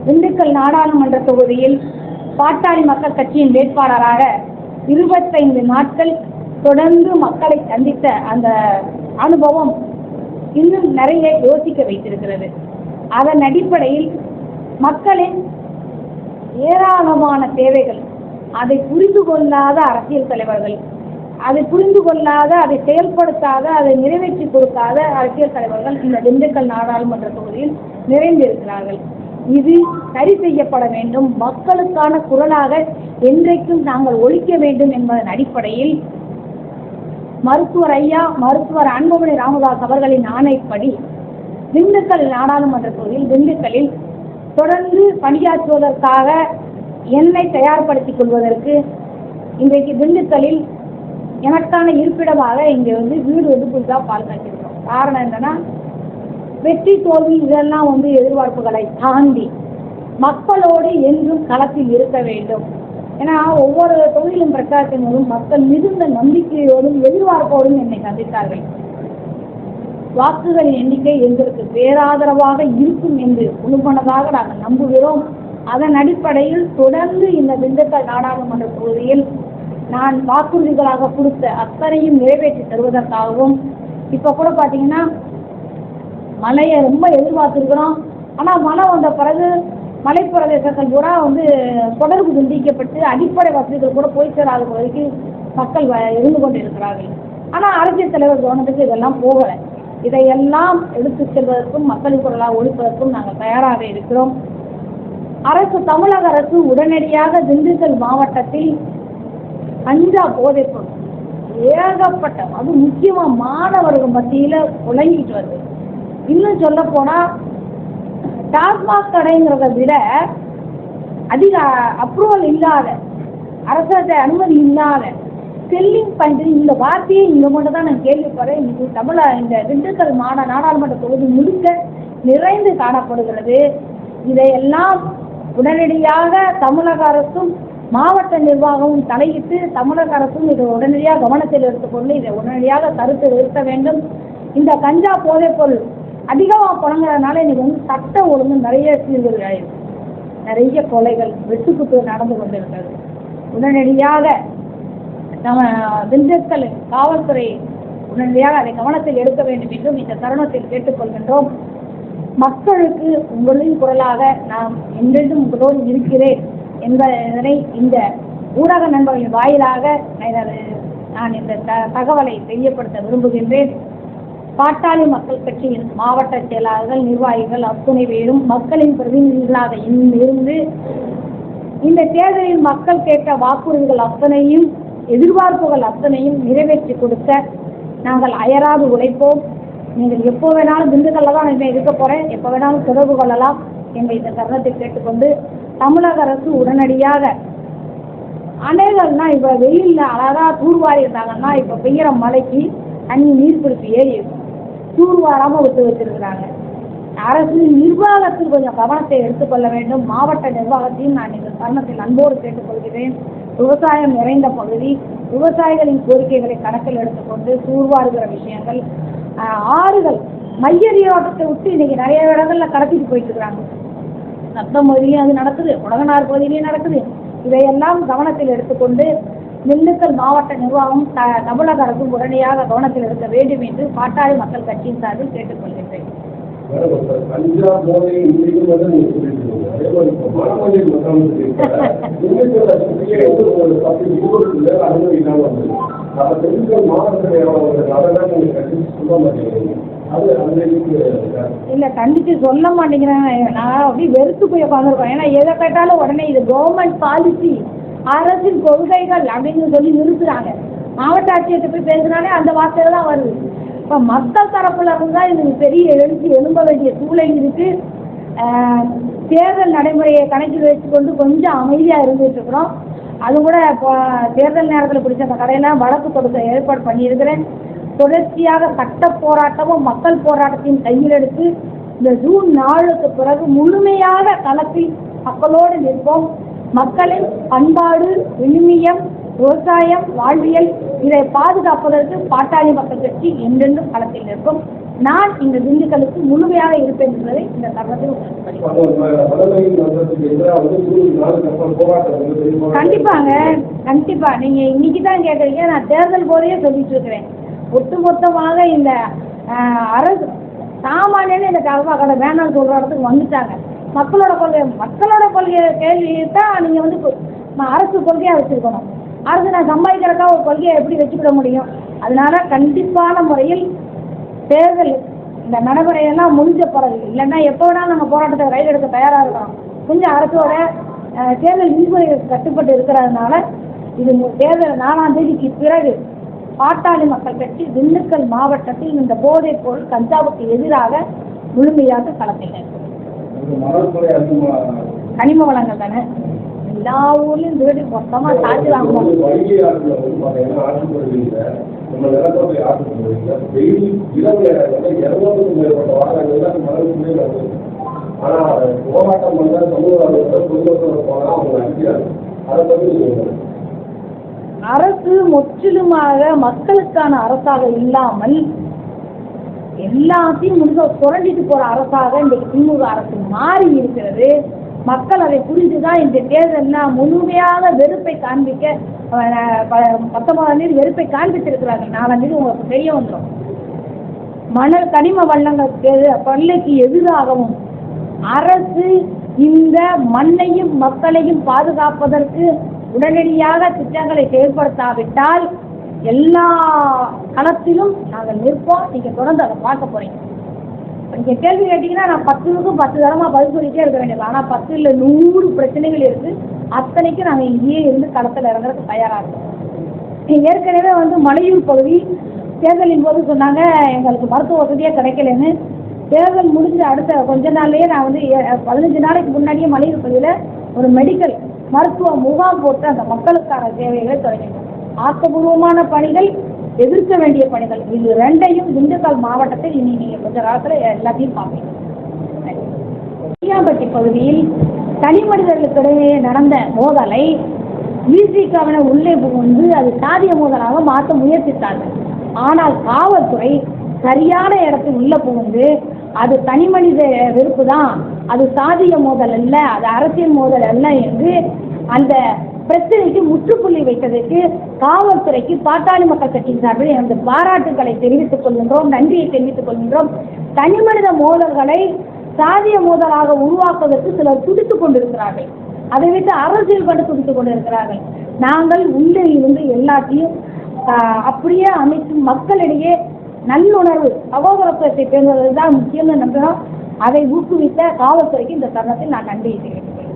திண்டுக்கல் நாடாளுமன்ற தொகுதியில் பாட்டாளி மக்கள் கட்சியின் வேட்பாளராக 25 நாட்கள் தொடர்ந்து மக்களை சந்தித்த அந்த அனுபவம் இன்னும் நிறைய யோசிக்க வைத்திருக்கிறது. அதன் அடிப்படையில் மக்களின் ஏராளமான தேவைகள், அதை புரிந்து கொள்ளாத அரசியல் தலைவர்கள், அதை புரிந்து கொள்ளாத, அதை செயல்படுத்தாத, அதை நிறைவேற்றி கொடுக்காத அரசியல் தலைவர்கள் இந்த திண்டுக்கல் நாடாளுமன்ற தொகுதியில் நிறைந்திருக்கிறார்கள். இது சரி செய்யப்பட வேண்டும். மக்களுக்கான குரலாக என்றைக்கும் நாங்கள் ஒழிக்க வேண்டும் என்பதன் அடிப்படையில் மருத்துவர் அன்புமணி ராமதாஸ் அவர்களின் ஆணைப்படி திண்டுக்கல் நாடாளுமன்ற தொகுதியில் திண்டுக்கல்லில் தொடர்ந்து பணியாற்றுவதற்காக என்னை தயார்படுத்திக் கொள்வதற்கு இன்றைக்கு திண்டுக்கல்லில் எனக்கான இருப்பிடமாக இங்கே வீடு புதுசாக பால் காய்ச்சிருக்கோம். காரணம் என்னன்னா, வெற்றி தோல்வி இதெல்லாம் எதிர்பார்ப்புகளை தாண்டி மக்களோடு என்றும் களத்தில் இருக்க வேண்டும். ஏன்னா ஒவ்வொரு தொழிலும் பிரச்சாரத்தின் போதும் மக்கள் மிகுந்த நம்பிக்கையோடும் எதிர்பார்ப்போடும் என்னை சந்தித்தார்கள். வாக்குகளின் எண்ணிக்கை எங்களுக்கு பேராதரவாக இருக்கும் என்று முழுமனதாக நாங்கள் நம்புகிறோம். அதன் அடிப்படையில் தொடர்ந்து இந்த திண்டுக்கல் நாடாளுமன்ற தொகுதியில் நான் வாக்குறுதிகளாக கொடுத்த அத்தனையும் நிறைவேற்றி தருவதற்காகவும், இப்போ கூட பார்த்தீங்கன்னா மழையை ரொம்ப எதிர்பார்த்துருக்கிறோம். ஆனால் மழை வந்த பிறகு மலைப்பிரதேசங்கள் பூரா தொடர்பு துண்டிக்கப்பட்டு அடிப்படை வசதிகள் கூட போய் சேராத பகுதிக்கு மக்கள் இருந்து கொண்டு இருக்கிறார்கள். ஆனால் அரசியல் தலைவர் கவனத்துக்கு இதெல்லாம் போகலை. இதையெல்லாம் எடுத்து செல்வதற்கும் மக்களின் குரலாக ஒழிப்பதற்கும் நாங்கள் தயாராக இருக்கிறோம். தமிழக அரசு உடனடியாக திண்டுக்கல் மாவட்டத்தில் கஞ்சா போதைப்பொருள் ஏகப்பட்ட, அது முக்கியமா மாணவர்கள் மத்தியில புழங்கிட்டு வருது. இன்னும் சொல்ல போனா டாஸ்மாக் கடைங்கிறத விட அதிக அப்ரூவல் இல்லாத, அரசு அனுமதி இல்லாத செல்லிங் பண்றது, இந்த வார்த்தையை இங்க மட்டும் தான் நான் கேள்விப்படுறேன். இது இந்த திண்டுக்கல் நாடாளுமன்ற தொகுதி முழுக்க நிறைந்து காணப்படுகிறது. இதையெல்லாம் உடனடியாக தமிழக அரசும் மாவட்ட நிர்வாகமும் தலையிட்டு தமிழக அரசும் இதை உடனடியாக கவனத்தில் எடுத்துக்கொண்டு இதை உடனடியாக கருத்து நிறுத்த வேண்டும். இந்த கஞ்சா போதைப் பொருள் அதிகமாக புழங்குறதுனால இன்னைக்கு சட்ட ஒழுங்கு நிறைய சீர்கேடுகள் ஆயிருக்கு. நிறைய கொலைகள், வெட்டுக்குத்து நடந்து கொண்டிருக்கிறது. உடனடியாக நம்ம திண்டுக்கல் காவல்துறை உடனடியாக அதை கவனத்தில் எடுக்க வேண்டும் என்றும் இந்த தருணத்தில் கேட்டுக்கொள்கின்றோம். மக்களுக்கு உங்களின் குரலாக நாம் என்றென்றும் உங்களோடு இருக்கிறேன் என்பதனை இந்த ஊடக நண்பர்களின் வாயிலாக நான் இந்த தகவலை தெரியப்படுத்த விரும்புகின்றேன். பாட்டாளி மக்கள் கட்சியின் மாவட்ட செயலாளர்கள், நிர்வாகிகள் அத்துணை பேரும் மக்களின் பிரதிநிதிகளாக இருந்து இந்த தேர்தலில் மக்கள் கேட்ட வாக்குறுதிகள் அத்தனையும், எதிர்பார்ப்புகள் அத்தனையும் நிறைவேற்றி கொடுக்க நாங்கள் அயராது உழைப்போம். நீங்கள் எப்போ வேணாலும் திண்டுக்கல்ல தான் நான் இருக்க போறேன், எப்போ வேணாலும் தொடர்பு கொள்ளலாம் என்ற இந்த தருணத்தை கேட்டுக்கொண்டு, தமிழக அரசு உடனடியாக அணைகள்னா இப்போ வெயிலில் அழகா தூர்வாரி இருந்தாங்கன்னா இப்போ பெய்கிற மழைக்கு தண்ணி நீர்பிடிப்பு ஏறி தூர்வாராமல் விட்டு வச்சிருக்கிறாங்க. அரசு நிர்வாகத்தில் கொஞ்சம் கவனத்தை எடுத்துக்கொள்ள வேண்டும். மாவட்ட நிர்வாகத்தையும் நான் இந்த தருணத்தில் அன்போடு கேட்டுக்கொள்கிறேன். விவசாயம் நிறைந்த பகுதி, விவசாயிகளின் கோரிக்கைகளை கணக்கில் எடுத்துக்கொண்டு தூர்வாருகிற விஷயங்கள், ஆறுகள் மைய நீரோட்டத்தை விட்டு இன்னைக்கு நிறைய இடங்கள்ல கடத்திட்டு போயிட்டு இருக்கிறாங்க. சத்தம் பகுதியிலையும் அது நடக்குது, உலகநாடு பகுதியிலையும் நடக்குது. இதையெல்லாம் கவனத்தில் எடுத்துக்கொண்டு திண்டுக்கல் மாவட்ட நிர்வாகம் தமிழக அரசும் உடனடியாக கவனத்தில் எடுக்க வேண்டும் என்று பாட்டாளி மக்கள் கட்சியின் சார்பில் கேட்டுக்கொள்கின்றேன். இல்ல கண்டிச்சு சொல்ல மாட்டேங்கிறேன். நான் அப்படி வெறுத்து போய் உட்காந்துருக்கோம். ஏன்னா எதை கேட்டாலும் உடனே இது கவர்மெண்ட் பாலிசி, அரசின் கொள்கைகள் அப்படின்னு சொல்லி நிறுத்துறாங்க. மாவட்ட ஆட்சியத்தை போய் பேசுனாலே அந்த வார்த்தையில தான் வருது. இப்ப மக்கள் தரப்புல இருந்தா இதுக்கு பெரிய எழும்ப வேண்டிய சூழல் இருக்கு. தேர்தல் நடைமுறையை கணக்கில் வச்சுக்கொண்டு கொஞ்சம் அமைதியா இருந்துட்டு இருக்கிறோம். அது கூட இப்போ தேர்தல் நேரத்தில் பிடிச்ச அந்த கடையெல்லாம் வழக்கு கொடுக்க ஏற்பாடு பண்ணியிருக்கிறேன். தொடர்ச்சியாக சட்ட போராட்டமும் மக்கள் போராட்டத்தையும் கையில் எடுத்து இந்த ஜூன் 4க்கு பிறகு முழுமையாக களத்தில் மக்களோடு நிற்போம். மக்களின் பண்பாடு, விழுமியம், விவசாயம், வாழ்வியல் இதை பாதுகாப்பதற்கு பாட்டாளி மக்கள் கட்சி என்றென்றும் களத்தில் நிற்கும். நான் இந்த திண்டுக்கலுக்கு முழுமையாக இருப்பேன் என்பதை இந்த தருணத்தில் கண்டிப்பாங்க. கண்டிப்பா நீங்க இன்னைக்கு தான் கேட்குறீங்க. நான் தேர்தல் போதே சொல்லிட்டு இருக்கிறேன். ஒட்டுமொத்தமாக இந்த அரசு சாமானியன்னு இந்த கல்வா வேணாம்னு சொல்ற இடத்துக்கு வந்துட்டாங்க. மக்களோட கொள்கையை கேள்வி தான் நீங்க அரசு கொள்கையா வச்சிருக்கணும். அரசு நான் சம்பாதிக்கிறக்கா ஒரு கொள்கையை எப்படி வச்சுக்கிட முடியும்? அதனால கண்டிப்பான முறையில் தேர்தல் இந்த நடைமுறையெல்லாம் முடிஞ்ச பிறகு, இல்லைன்னா எப்போ வேணாலும் நம்ம போராட்டத்தை ரயில் எடுக்க தயாராக இருக்கணும். கொஞ்சம் அரசோட தேர்தல் விதிமுறைகள் கட்டுப்பட்டு இருக்கிறதுனால இது தேர்தல் 4ஆம் தேதிக்கு பிறகு பாட்டாளி மக்கள் கட்சி திண்டுக்கல் மாவட்டத்தில் இந்த போதைப் பொருள் கஞ்சாவுக்கு எதிராக முழுமையாக களத்தில் நிற்கும். கனிம வளங்கள் தானே எல்லா ஊர்லயும் திருடி மொத்தமா சாட்சி வாங்கணும். அரசு முற்றிலுமாக மக்களுக்கான அரசாக இல்லாமல் எல்லாத்தையும் சுரண்டிட்டு போற அரசாக இன்றைக்கு திமுக அரசு மாறி இருக்கிறது. மக்கள் அதை புரிந்துதான் இந்த தேர்தலில் முழுமையாக வெறுப்பை காண்பிக்க 19ஆம் தேதி வெறுப்பை காண்பித்திருக்கிறார்கள். 4ஆம் தேதி உங்களுக்கு தெரிய வந்துடும். மணல் கனிம வளங்கள் கொள்ளைக்கு எதிராகவும் அரசு இந்த மண்ணையும் மக்களையும் பாதுகாப்பதற்கு உடனடியாக திட்டங்களை செயல்படுத்தாவிட்டால் எல்லா களத்திலும் நாங்கள் நிற்போம். நீங்க தொடர்ந்து அதை பார்க்க போறீங்க. நீங்க கேள்வி கேட்டீங்கன்னா நான் 10க்கும் 10 தரமா பதில் சொல்லிட்டே இருக்க வேண்டியது. ஆனா 10 இல்ல 100 பிரச்சனைகள் இருக்கு. அத்தனைக்கும் நாங்க இங்கேயே இருந்து களத்தில் இறங்குறதுக்கு தயாரா இருக்கோம். ஏற்கனவே மலையூர் பகுதி தேர்தலின் போது சொன்னாங்க எங்களுக்கு மருத்துவ வசதியே கிடைக்கலன்னு. தேர்தல் முடிஞ்ச அடுத்த கொஞ்ச நாள்லயே நான் 15 நாளைக்கு முன்னாடியே மலையூர் பகுதியில ஒரு மெடிக்கல் மருத்துவ முகாம் போட்டு அந்த மக்களுக்கான சேவைகளை தொடங்கினோம். ஆக்கப்பூர்வமான பணிகள், எதிர்க்க வேண்டிய பணிகள், இது ரெண்டையும் திண்டுக்கல் மாவட்டத்தில் இனி நீங்க கொஞ்ச காலத்துல எல்லாத்தையும் பார்ப்பீங்க. ஐயாம்பட்டி பகுதியில் தனி மனிதர்களுக்கிடையே நடந்த மோதலை விசிகாவினர் உள்ளே புகுந்து அது சாதிய மோதலாக மாற்ற முயற்சித்தார்கள். ஆனால் காவல்துறை சரியான இடத்தில் உள்ள புகுந்து அது தனி மனித வெறுப்பு தான், அது சாதிய மோதல் அல்ல, அது அரசியல் மோதல் அல்ல என்று அந்த பிரச்சனைக்கு முற்றுப்புள்ளி வைத்ததற்கு காவல்துறைக்கு பாட்டாளி மக்கள் கட்சியின் சார்பில் எனது பாராட்டுகளை தெரிவித்துக் கொள்கின்றோம், நன்றியை தெரிவித்துக் கொள்கின்றோம். தனி மனித மோதல்களை சாதிய மோதலாக உருவாக்குவதற்கு சிலர் துடித்துக் கொண்டிருக்கிறார்கள். அதை விட்டு அரசியல் கண்டு துடித்துக் கொண்டிருக்கிறார்கள். நாங்கள் உள்ளே இருந்து எல்லாத்தையும் அப்படியே அமைத்து மக்களிடையே நல்லுணர்வு சகோதரத்துவத்தை பெறுவதுதான் முக்கியம்னு நம்புகிறோம். அதை ஊக்குவித்த காவல்துறைக்கு இந்த தருணத்தில் நான் நன்றியை தெரிவித்துக் கொள்கிறேன்.